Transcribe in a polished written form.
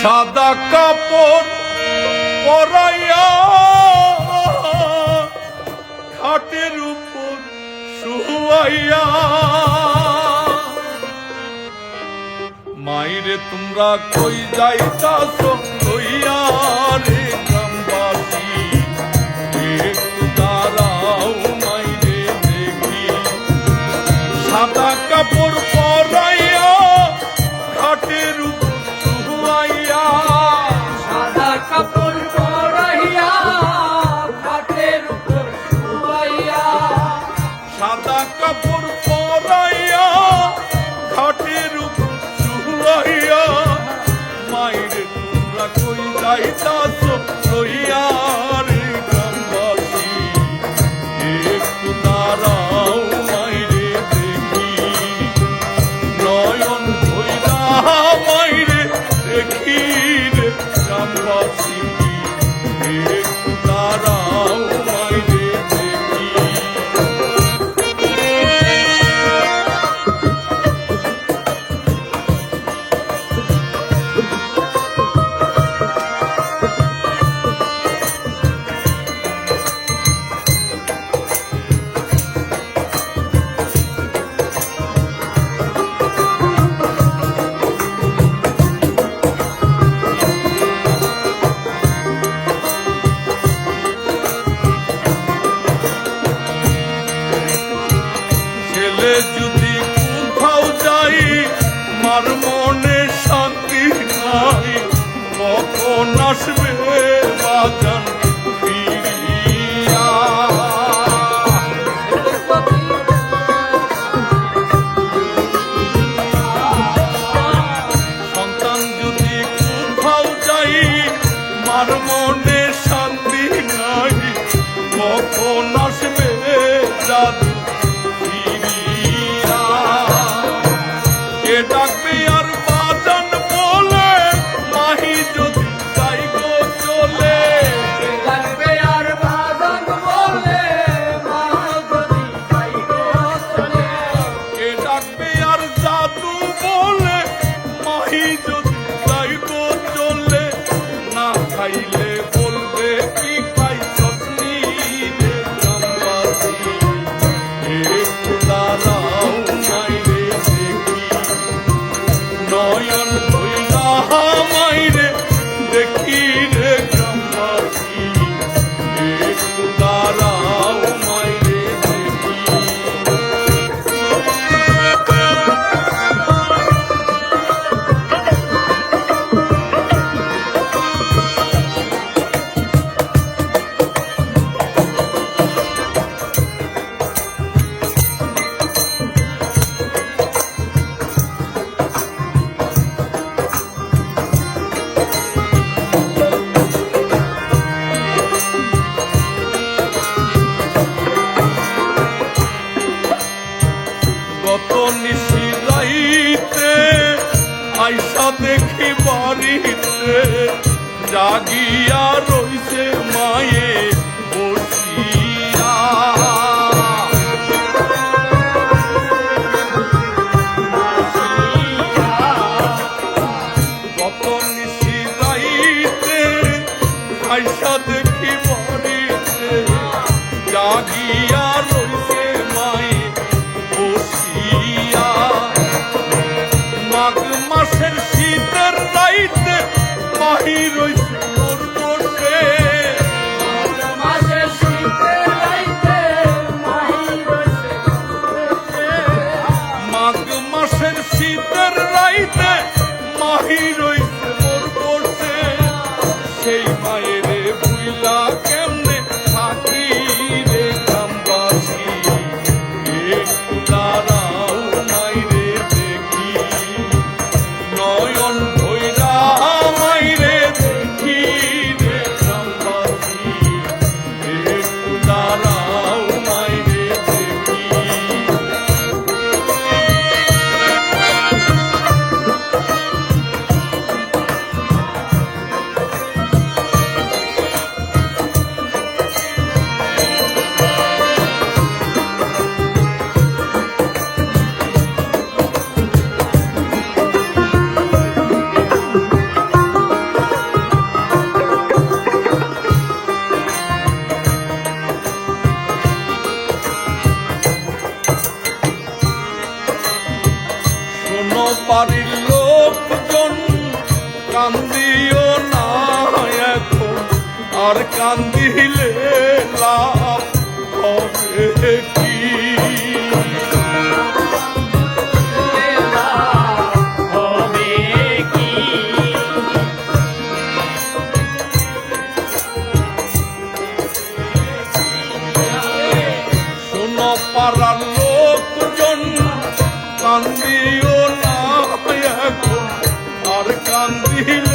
সাদা কাপড় পরাইয়া খাটের উপর শুয়াইয়া মাইরে তোমরা কই যাইতাছ লইয়া রে গ্রামবাসী একটু দাঁড়াও মাইরে দেখি সাদা কাপড় পরাইয়া খাটের উপর শুয়াইয়া সাদা কাপড় পরাইয়া খাটের উপর শুয়াইয়া সাদা কাপড় পরাইয়া খাটের উপর শুয়াইয়া মাইরে তোমরা কই যাইতাছ লইয়া রে গ্রামবাসী একটু দাঁড়াও মাইরে দেখি নয়ন ভইরা মাইরে দেখি রে গ্রামবাসী একটু দাঁড়াও মাইরে দেখি ছেলে যদি কোথাও যাই মার মনে শান্তি নাই কখন আসবে বাজান ফিরিয়া সন্তান যদি কোথাও যাই মার মনে শান্তি নাই কখন আসবে জাদু ফিরিয়া কে ডাকবে আর বাজান বলে মাহি যদি যাই গো চলে লাগবে আর বাজান বলে মা যদি যাইগো চলে কে ডাকবে আর জাদু বলে মাহি যদি যাই গো চলে না খাইলে বলবে কি খাই চটনি রে গ্রামবাসী একটু দাঁড়াও মাইরে দেখি নয়ন ভইরা মাইরে দেখি রে গ্রামবাসী একটু দাঁড়াও মাইরে দেখি গত নিশি রাইতে আইসা দেখি বাড়িতে জাগিয়া রইছে মায়ে বসিয়া গত নিশি রাইতে আইসা দেখি বাড়িতে জাগিয়া রইছে মায়ে বসিয়া মাঘ মাসের শীতের রাইতে মাহি রইছে মোর বসে মাঝে শীতের রাইতে মাহি রইছে মাঘ মাসের শীতের রাইতে মাহি রইছে মোর বসে সেই মায়েরে ভুইলা কান্দিও না এখন, আর কান্দিলে লাভ হবে কি? হবে কি? শোনো পাড়ার লোকজন, কান্দিও না এখন, আর কান্দিলে